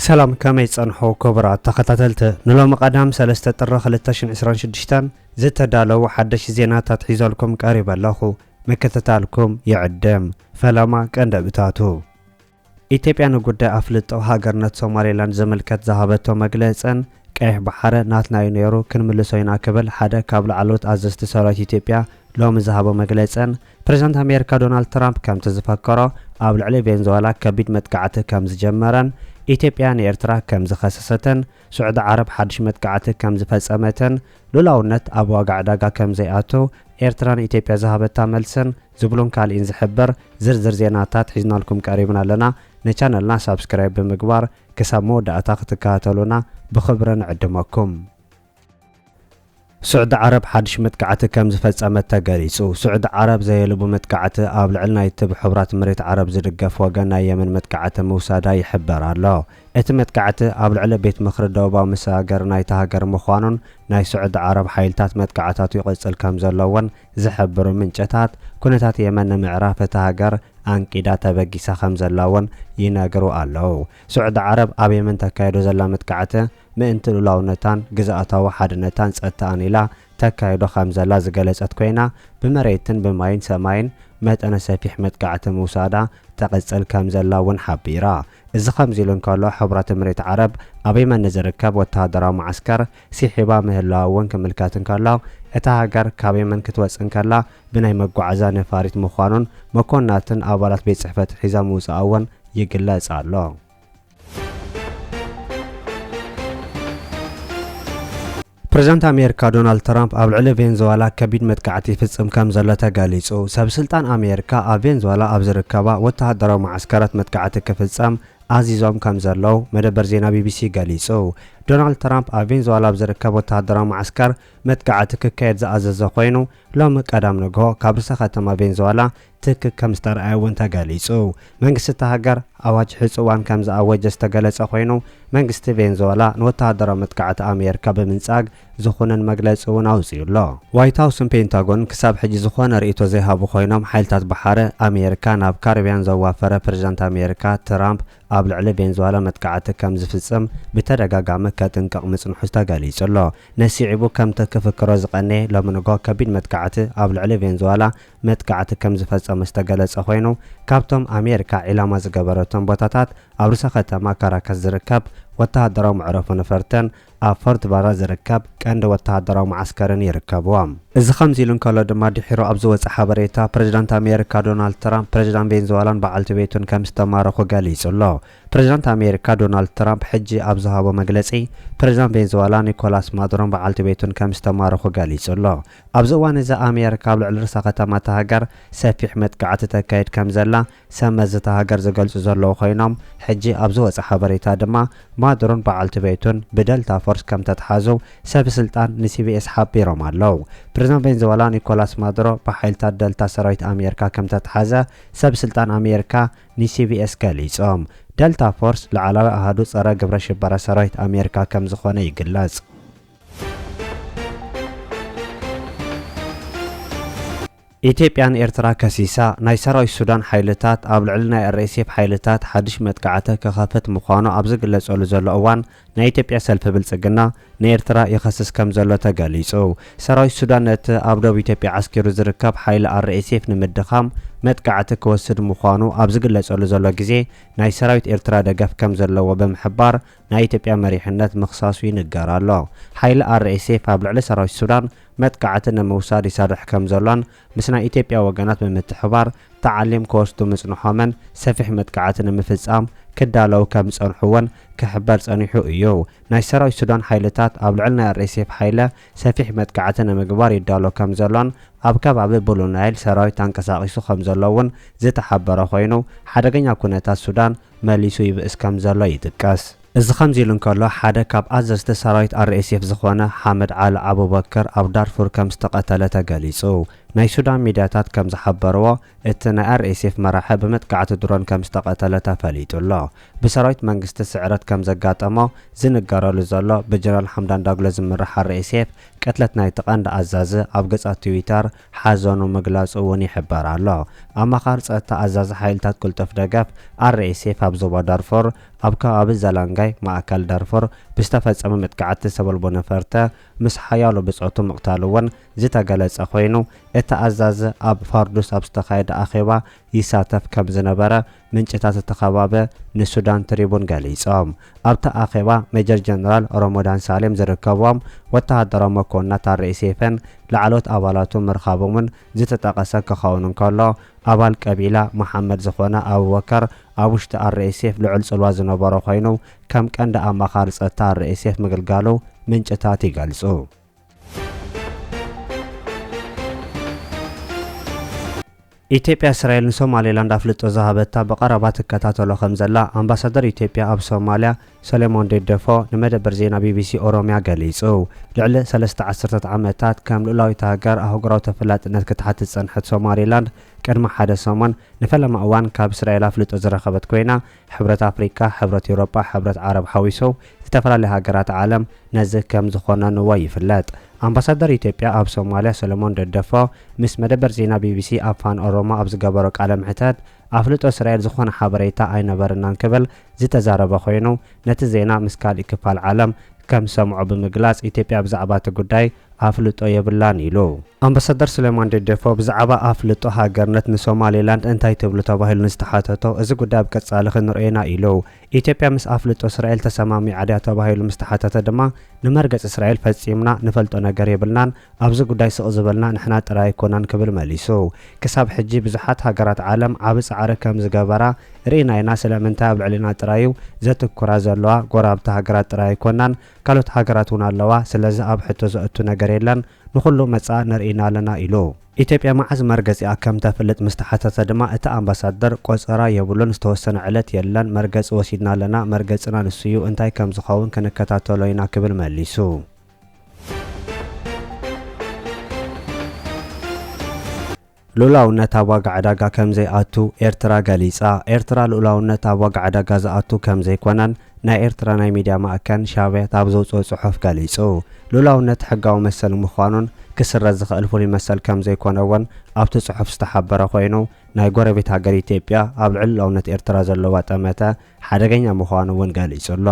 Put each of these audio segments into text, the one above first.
سلام كما يتصنحو كبرات تخطاتلت نلو مقدام 3 ጥር 2026 زتدالو حدش زيناتات حيزالكم قريب اللهو مكتتالكم يعدم فلما كندبتاتو ኢትዮጵያ ንጉዳይ አፍልጠው ሀገርነት ሶማሌላንድ ዘመልከት ዛሃበቶ መግለጽን ቀይሕ ባሕረ ናትናይ ነይሩ ክንምልሶይና ክብል ሓደ ካብ ላዕሎት አዘዝቲ ሰራዊት ኢትዮጵያ ሎሚ ዝሃቦ መግለጽን ፕሬዝዳንት አሜሪካ ዶናልድ ትራምፕ ከም ተዝፈከሮ ኣብ ልዕሊ ቬንዙዌላ ከቢድ መጥቃዕቲ ከም ዝጀመረን ኢትዮጵያ ንኤርትራ ከም ዝኸሰሰተን ሱዑድ ዓረብ ሓድሽ መጥቃዕቲ ከም ዝፈጸመተን ሉላውነት ኣብ ዋጋዕ ዕዳጋ ከም ዘይኣቱ ኤርትራን ኢትዮጵያ ዝሃበታ መልስን ዝብሉን ካልኢን ዝሕብር ዝርዝር ዜናታት ሒዝናልኩም ቀሪብና ኣለና ነቻነልና ሳብስክራይብ ብምግባር ክሳብ መወዳእታ ክትከታተሉና ብኽብሪ ንዕድመኩም سعود عرب حدش متقعت كم زفصمت تغليصو سعود عرب زيلبو متقعت اب لعل نايتب حبرات مريت عرب زدقف وغنا يمن متقعت موسادا يحبر الله ات متقعت اب لعل بيت مخر دوبا مساغر نايت هاجر مخوانون ناي سعود عرب حيلتات متقعتات يقصل كم زلون زحبر منጨታት ኩነታት የመን ምዕራፍ ተሃገር አንቂዳ ተበጊሳ ከም ዘላውን ይነግሩ ኣለው سعود عرب ኣብ የመን ተካይዶ ዘላ መጥቃዕተ ምእንቲ ሉላውነታን ግዛኣታዊ ሓድነታን ጸጥታን ኢላ ተካይዶ ከም ዘላ ዝገለጸት ኮይና ብመሬትን ብማይን ሰማይን መጠነ ሰፊሕ መጥቃዕተ ሙሳዳ ተቀጽል ከም ዘላውን ሓቢራ እዚ ከም ዚሉን ከሎ ሕብራት መሬት ዓረብ ኣብ የመን ዝርከብ ወታደራዊ ማዕስከር ሲሒባ ምህላውን ክምልካትን ከሎ እታ ሃገር ካብ የመን ክትወጽን ከላ ብናይ መጓዓዛ ነፋሪት ምዃኑን መኮንናትን ኣባላት ቤት ጽሕፈት ሒዛ ምውጻእውን ይግለጽ ኣሎ ፕሬዝዳንት አሜሪካ ዶናልድ ትራምፕ ኣብ ልዕሊ ቬንዙዌላ ከቢድ መጥቃዕቲ ይፍጽም ከም ዘሎ ተገሊጹ ሰብስልጣን አሜሪካ ኣብ ቬንዙዌላ ኣብ ዝርከባ ወታደራዊ ማዕስከራት መጥቃዕቲ ክፍጸም አዚዞም ከም ዘለው መደበር ዜና ቢቢሲ ገሊጹ ዶናልድ ትራምፕ ኣብ ቬንዙዌላ ኣብ ዝርከብ ወታደራዊ ማዕስከር መጥቃዕቲ ክካየድ ዝኣዘዘ ኮይኑ ሎሚ ቀዳም ንግሆ ካብ ርእሰ ከተማ ቬንዙዌላ ትክክ ከም ዝተረኣየውን ተገሊጹ መንግስቲ ሃገር ኣዋጅ ሕጽዋን ከም ዝኣወጀ ዝተገለጸ ኮይኑ መንግስቲ ቬንዙዌላ ንወታደራዊ መጥቃዕቲ አሜሪካ ብምንጻግ ዝኾነን መግለጺ እውን ኣውፂኡሎ ዋይት ሃውስን ፔንታጎን ክሳብ ሕጂ ዝኾነ ርእይቶ ዘይሃቡ ኮይኖም ሓይልታት ባሕረ ኣሜሪካ ናብ ካሪቢያን ዘዋፈረ ፕሬዝዳንት አሜሪካ ትራምፕ ኣብ ልዕሊ ቬንዙዌላ መጥቃዕቲ ከም ዝፍጽም ብተደጋጋሚ ከጥንቅቕ ምጽንሑ ተገሊጹሎ ነሲዒቡ ከም ተክፍክሮ ዝቐነ ሎሚ ንግሆ ከቢድ መጥቃዕቲ ኣብ ልዕሊ ቬንዙዌላ መጥቃዕቲ ከም ዝፈጸመ ዝተገለጸ ኮይኑ ካብቶም አሜሪካ ኢላማ ዝገበረቶም ቦታታት ኣብ ርእሰ ከተማ ካራካስ ዝርከብ ወታደራዊ መዕረፎ ነፈርተን ኣብ ፎርት ባራ ዝርከብ ቀንዲ ወታደራዊ ማዕስከርን ይርከብዎም እዚ ከም ዚሉን ከሎ ድማ ድሒሩ ኣብ ዝወፀ ሓበሬታ ፕሬዝዳንት አሜሪካ ዶናልድ ትራምፕ ፕሬዝዳንት ቬንዙዌላን በዓልቲ ቤቱን ከም ዝተማረኹ ገሊጹሎ ፕሬዝዳንት አሜሪካ ዶናልድ ትራምፕ ሕጂ ኣብ ዝሃቦ መግለጺ ፕሬዝዳንት ቬንዙዌላ ኒኮላስ ማዱሮን በዓልቲ ቤቱን ከም ዝተማረኹ ገሊጹሎ ኣብዚ እዋን እዚ አሜሪካ ኣብ ልዕሊ ርእሰ ከተማ ሃገር ሰፊሕ መጥቃዕቲ ተካይድ ከም ዘላ ሰመዝቲ ሃገር ዝገልጹ ዘለዉ ኮይኖም ሕጂ ኣብ ዝወፀ ሓበሬታ ድማ ማዱሮን በዓልቲ ቤቱን ብደልታ ፎርስ ከም ተተሓዙ ሰብ ስልጣን ንሲቢኤስ ሓቢሮም ኣለው ፕሬዝዳንት ቬንዙዌላ ኒኮላስ ማዱሮ በሓይልታት ደልታ ሰራዊት አሜሪካ ከም ተተሓዘ ሰብ ስልጣን አሜሪካ ንሲቢኤስ ገሊጾም ደልታ ፎርስ ለዓላዊ ኣሃዱ ጸረ ግብረ ሽበራ ሰራዊት አሜሪካ ከም ዝኾነ ይግለጽ ኢትዮጵያን ኤርትራ ከሲሳ ናይ ሰራዊት ሱዳን ሓይልታት ኣብ ልዕሊ ናይ RSF ሓይልታት ሓድሽ መጥቃዕቲ ክኸፍት ምዃኑ ኣብ ዝግለጸሉ ዘሎ እዋን ናይ ኢትዮጵያ ሰልፊ ብልጽግና ንኤርትራ ይኸስስ ከም ዘሎ ተገሊጹ ሰራዊት ሱዳን ነቲ ኣብ ደቡብ ኢትዮጵያ ዓስኪሩ ዝርከብ ሓይሊ RSF ንምድኻም መጥቃዕቲ ክወስድ ምዃኑ ኣብ ዝግለጸሉ ዘሎ ግዜ ናይ ሰራዊት ኤርትራ ደገፍ ከም ዘለዎ ብምሕባር ናይ ኢትዮጵያ መሪሕነት ምኽሳሱ ይንገር ኣሎ ሓይሊ RSF ኣብ ልዕሊ ሰራዊት ሱዳን መጥቃዕቲ ንምውሳድ ይሰርሕ ከም ዘሎን ምስ ናይ ኢትዮጵያ ወገናት ብምትሕባር ተዓሊም ከወስዱ ምጽንሖምን ሰፊሕ መጥቃዕቲ ንምፍጻም ክዳለው ከም ጸንሑውን ክሕበር ጸኒሑ እዩ ናይ ሰራዊት ሱዳን ሓይልታት ኣብ ልዕሊ ናይ RSF ሓይለ ሰፊሕ መጥቃዕቲ ንምግባር ይዳሎ ከም ዘሎን ኣብ ከባቢ ብሉ ናይል ሰራዊት ተንቀሳቒሱ ከም ዘለውን ዝተሓበረ ኮይኑ ሓደገኛ ኩነታት ሱዳን መሊሱ ይብእስ ከም ዘሎ ይጥቀስ እዚ ከም ዚሉን ከሎ ሓደ ካብ ኣዘዝቲ ሰራዊት RSF ዝኾነ ሓመድ ዓሊ አቡበከር ኣብ ዳርፉር ከም ዝተቀተለ ተገሊጹ ናይ ሱዳን ሚድያታት ከም ዝሓበርዎ እቲ ናይ RSF መራሒ ብመጥቃዕቲ ድሮን ከም ዝተቐተለ ተፈሊጡሎ ብሰራዊት መንግስቲ ስዕረት ከም ዘጋጠሞ ዝንገረሉ ዘሎ ብጀነራል ሐምዳን ዳግሎ ዝምራሕ RSF ቅትለት ናይ ተቐንዲ ኣዛዚ ኣብ ገጻ ትዊተር ሓዘኑ ምግላጹ እውን ይሕበር ኣሎ ኣማኻሪ ጸጥታ ኣዛዚ ሓይልታት ቁልጥፍ ደገፍ RSF ኣብ ዞባ ዳርፎር ኣብ ከባቢ ዘላንጋይ ማእከል ዳርፎር ብዝተፈጸመ መጥቃዕቲ ሰበልቦ ነፈርተ ምስ ሓያሎ ብጽዕቱ ምቕታል እውን ዝተገለጸ ኮይኑ እቲ ኣዛዚ ኣብ ፋርዱስ ኣብ ዝተኻየደ ኣኼባ ይሳተፍ ከም ዝነበረ ምንጭታት ተኸባበ ንሱዳን ትሪቡን ገሊጾም ኣብታ ኣኼባ ሜጀር ጀነራል ሮሞዳን ሳሌም ዝርከብዎም ወተሃደራዊ መኮንናት RSFን ላዕሎት ኣባላቱ ምርኻቦምን ዝተጠቐሰ ክኸውን እንከሎ ኣባል ቀቢላ መሐመድ ዝኾነ አቡበከር ኣብ ውሽጢ RSF ልዑል ጽልዋ ዝነበረ ኮይኑ ከም ቀንዲ ኣማኻሪ ጸጥታ RSF ምግልጋሉ ምንጭታት ይገልጹ ኢትዮጵያ እስራኤልን ሶማሌላንድ አፍልጦ ዛሃበታ በቀረባ ተከታተሎ ከምዘላ አምባሳደር ኢትዮጵያ ኣብ ሶማሊያ ሰለሞን ደደፎ ንመደበር ዜና BBC ኦሮሚያ ገሊጹ ልዕሊ 13 ዓመታት ከም ሉላዊት ሃገር ኣህጉራዊ ተፈላጥነት ክትሓትት ጸንሐት ሶማሌላንድ ቅድሚ ሓደ ሰሞን ንፈለማ እዋን ካብ እስራኤል አፍልጦ ዝረኸበት ኮይና ሕብረት ኣፍሪካ ሕብረት ኤውሮጳ ሕብረት ዓረብ ሓዊሱ ዝተፈላለዩ ሃገራት ዓለም ነዚ ከም ዝኾነ ንዋ ይፍለጥ አምባሳደር ኢትዮጵያ ኣብ ሶማሊያ ሰለሞን ደደፎ ምስ መደበር ዜና BBC ኣፋን ኦሮሞ ኣብ ዝገበሮ ቃለ ምሕተት ኣፍልጦ እስራኤል ዝኾነ ሓበሬታ ኣይነበረናን ክብል ዝተዛረበ ኮይኑ ነቲ ዜና ምስ ካልእ ክፋል ዓለም ከም ሰምዖ ብምግላጽ ኢትዮጵያ ብዛዕባ እቲ ጉዳይ ኣፍልጦ የብላን ኢሉ አምባሳደር ሰለሞን ደደፎ ብዛዕባ ኣፍልጦ ሃገርነት ንሶማሌላንድ እንታይ ትብሉ ተባሂሉ ንዝተሓተቶ እዚ ጉዳይ ብቀጻሊ ክንርኤና ኢሉ ኢትዮጵያ ምስ ኣፍልጦ እስራኤል ተሰማሚዕ ዓድያ ተባሂሉ ምስተሓተተ ድማ ንመርገጽ እስራኤል ፈጺምና ንፈልጦ ነገር የብልናን ኣብዚ ጉዳይ ስቕ ዝበልና ንሕና ጥራይ ኮናን ክብል መሊሱ ክሳብ ሕጂ ብዙሓት ሃገራት ዓለም ዓብ ጻዕሪ ከም ዝገበራ ርኢና ኢና ስለምንታይ ኣብ ልዕሊና ጥራዩ ዘትኩራ ዘለዋ ጎራብቲ ሃገራት ጥራይ ኮናን ካልኦት ሃገራት እውን ኣለዋ ስለዚ ኣብ ሕቶ ዘእቱ ነገር የለን ንኹሉ መጻ ነርኢና ኣለና ኢሉ ኢትዮጵያ መዓዝ መርገጺኣ ከም ተፍልጥ ምስተሓተተ ድማ እቲ ኣምባሳደር ቆጸራ የብሉን ዝተወሰነ ዕለት የለን መርገጺ ወሲድና ኣለና መርገጽና ንስዩ እንታይ ከም ዝኸውን ክንከታተሎ ኢና ክብል መሊሱ ሉላውነት ኣብ ዋጋ ዕዳጋ ከም ዘይኣቱ ኤርትራ ገሊጻ ኤርትራ ሉላውነት ኣብ ዋጋ ዕዳጋ ዝኣቱ ከም ዘይኮነን ናይ ኤርትራ ናይ ሚድያ ማዕከን ሻብያት ኣብ ዘውፅኦ ጽሑፍ ገሊጹ ሉላውነት ሕጋዊ መሰል ምዃኑን ክስረዝ ዝኽእል ፍሉይ መሰል ከም ዘይኮነ እውን ኣብቲ ጽሑፍ ዝተሓበረ ኮይኑ ናይ ጎረቤት ሃገር ኢትዮጵያ ኣብ ልዕሊ ሉላውነት ኤርትራ ዘለዋ ጠመተ ሓደገኛ ምዃኑ እውን ገሊጹ ኣሎ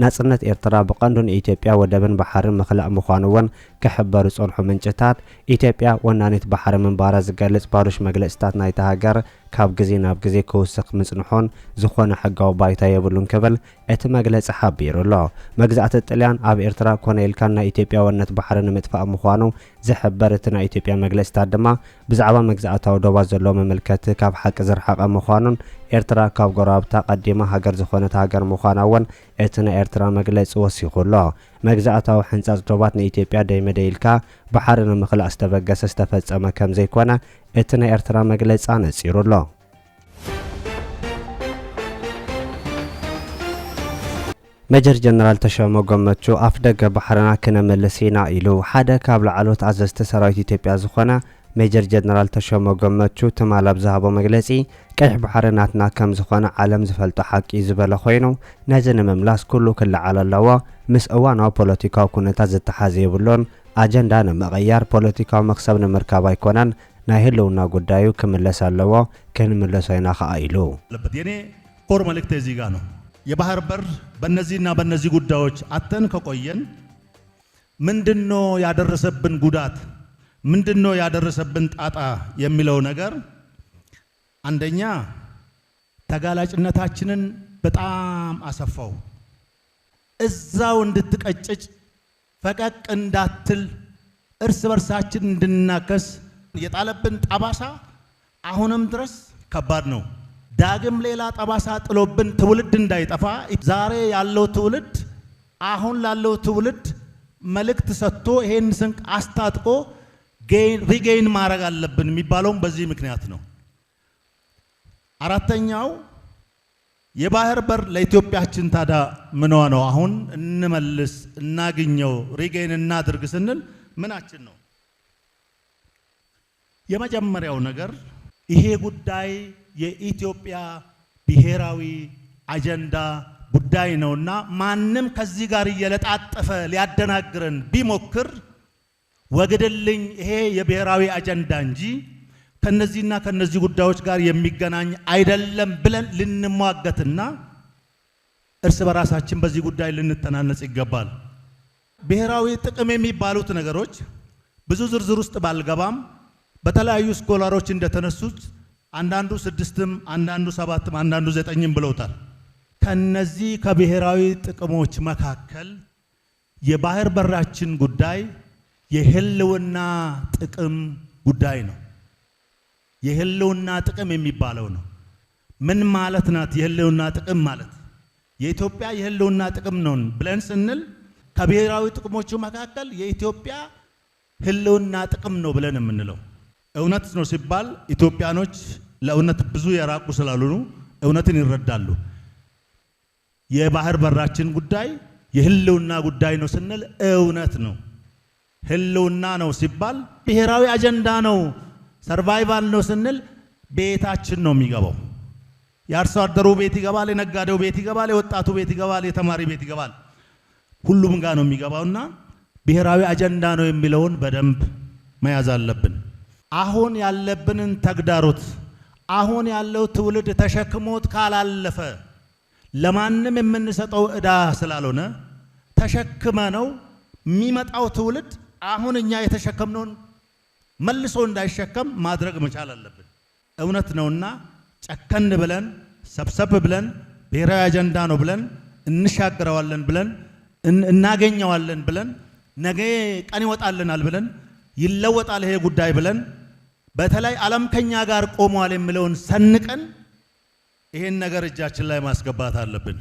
ናጽነት ኤርትራ ብቐንዱ ንኢትዮጵያ ወደብን ባሕርን ምኽላእ ምዃኑ እውን ክሕበሩ ጸንሑ ምንጭታት ኢትዮጵያ ወናኒት ባሕሪ ምንባራ ዝገልጽ ባሩሽ መግለጽታት ናይቲ ሃገር ካብ ግዜ ናብ ግዜ ክውስኽ ምጽንሖን ዝኾነ ሕጋዊ ባይታ የብሉን ክብል እቲ መግለጺ ሓቢሩ ኣሎ መግዛእቲ ጣልያን ኣብ ኤርትራ ኮነ ኢልካ ናይ ኢትዮጵያ ወነት ባሕሪ ንምጥፋእ ምዃኑ ዝሕበር እቲ ናይ ኢትዮጵያ መግለጽታት ድማ ብዛዕባ መግዛእታዊ ዶባ ዘለዎ መመልከቲ ካብ ሓቂ ዝረሓቐ ምዃኑን ኤርትራ ካብ ጎራብታ ቀዲማ ሃገር ዝኾነት ሃገር ምዃና እውን እቲ ናይ ኤርትራ መግለጺ ወሲኹ ኣሎ መግዛእታዊ ሕንጻጽ ዶባት ንኢትዮጵያ ደይመደይልካ ባሕሪ ንምኽላእ ዝተበገሰ ዝተፈጸመ ከም ዘይኮነ እቲ ናይ ኤርትራ መግለጺ ነጺሩ ኣሎ ሜጀር ጀነራል ተሾመ ገመቹ ኣፍ ደገ ባሕርና ክነምልስ ኢና ኢሉ ሓደ ካብ ላዕሎት ኣዘዝቲ ሰራዊት ኢትዮጵያ ዝኾነ ሜጀር ጀነራል ተሾመ ገመቹ ትማል ኣብ ዝሃቦ መግለጺ ቀይሕ ባሕሪ ናትና ከም ዝኾነ ዓለም ዝፈልጦ ሓቂ ዝበለ ኮይኑ ነዚ ንምምላስ ኩሉ ክለዓል ኣለዎ ምስ እዋናዊ ፖለቲካዊ ኩነታት ዝተሓዘ የብሎን ኣጀንዳ ንምቕያር ፖለቲካዊ መክሰብ ንምርካብ ኣይኮነን ናይ ህልውና ጉዳዩ ክምለስ ኣለዎ ክንምለሶ ኢና ኸኣ ኢሉ የኔ ኮር መልእክት እዚህ ጋር ነው የባህር በር በእነዚህና በእነዚህ ጉዳዮች አተን ከቆየን ምንድነው ያደረሰብን ጉዳት ምንድነው ያደረሰብን ጣጣ የሚለው ነገር አንደኛ ተጋላጭነታችንን በጣም አሰፋው እዛው እንድትቀጭጭ ፈቀቅ እንዳትል እርስ በርሳችን እንድናከስ የጣለብን ጠባሳ አሁንም ድረስ ከባድ ነው ዳግም ሌላ ጠባሳ ጥሎብን ትውልድ እንዳይጠፋ ዛሬ ያለው ትውልድ አሁን ላለው ትውልድ መልእክት ሰጥቶ ይሄን ስንቅ አስታጥቆ ሪጌን ማድረግ አለብን የሚባለው በዚህ ምክንያት ነው አራተኛው የባህር በር ለኢትዮጵያችን ታዳ ምን ነው አሁን እንመልስ እናግኘው ሪጌን እናድርግ ስንል ምናችን ነው የመጀመሪያው ነገር ይሄ ጉዳይ የኢትዮጵያ ብሔራዊ አጀንዳ ጉዳይ ነውና ማንም ከዚህ ጋር እየለጣጠፈ ሊያደናግረን ቢሞክር ወግድልኝ ይሄ የብሔራዊ አጀንዳ እንጂ ከነዚህና ከነዚህ ጉዳዮች ጋር የሚገናኝ አይደለም ብለን ልንሟገትና እርስ በራሳችን በዚህ ጉዳይ ልንተናነጽ ይገባል። ብሔራዊ ጥቅም የሚባሉት ነገሮች ብዙ ዝርዝር ውስጥ ባልገባም በተለያዩ ስኮላሮች እንደተነሱት አንዳንዱ 6ም አንዳንዱ 7ም አንዳንዱ 9ም ብለውታል። ከነዚህ ከብሔራዊ ጥቅሞች መካከል የባህር በራችን ጉዳይ የህልውና ጥቅም ጉዳይ ነው። የህልውና ጥቅም የሚባለው ነው። ምን ማለት ናት የህልውና ጥቅም ማለት? የኢትዮጵያ የህልውና ጥቅም ነው ብለን ስንል ከብሔራዊ ጥቅሞቹ መካከል የኢትዮጵያ ህልውና ጥቅም ነው ብለን የምንለው እውነት ነው ሲባል ኢትዮጵያኖች ለእውነት ብዙ የራቁ ስላልሆኑ እውነትን ይረዳሉ። የባህር በራችን ጉዳይ የህልውና ጉዳይ ነው ስንል እውነት ነው። ህልውና ነው ሲባል ብሔራዊ አጀንዳ ነው ሰርቫይቫል ነው ስንል ቤታችን ነው የሚገባው። የአርሶ አደሩ ቤት ይገባል፣ የነጋዴው ቤት ይገባል፣ የወጣቱ ቤት ይገባል፣ የተማሪ ቤት ይገባል። ሁሉም ጋር ነው የሚገባውና ብሔራዊ አጀንዳ ነው የሚለውን በደንብ መያዝ አለብን። አሁን ያለብንን ተግዳሮት አሁን ያለው ትውልድ ተሸክሞት ካላለፈ ለማንም የምንሰጠው ዕዳ ስላልሆነ ተሸክመ ነው የሚመጣው ትውልድ አሁን እኛ የተሸከምነውን መልሶ እንዳይሸከም ማድረግ መቻል አለብን። እውነት ነውና ጨከን ብለን ሰብሰብ ብለን ብሔራዊ አጀንዳ ነው ብለን እንሻገረዋለን ብለን እናገኘዋለን ብለን ነገ ቀን ይወጣልናል ብለን ይለወጣል ይሄ ጉዳይ ብለን በተለይ ዓለም ከኛ ጋር ቆሟል የሚለውን ሰንቀን ይሄን ነገር እጃችን ላይ ማስገባት አለብን።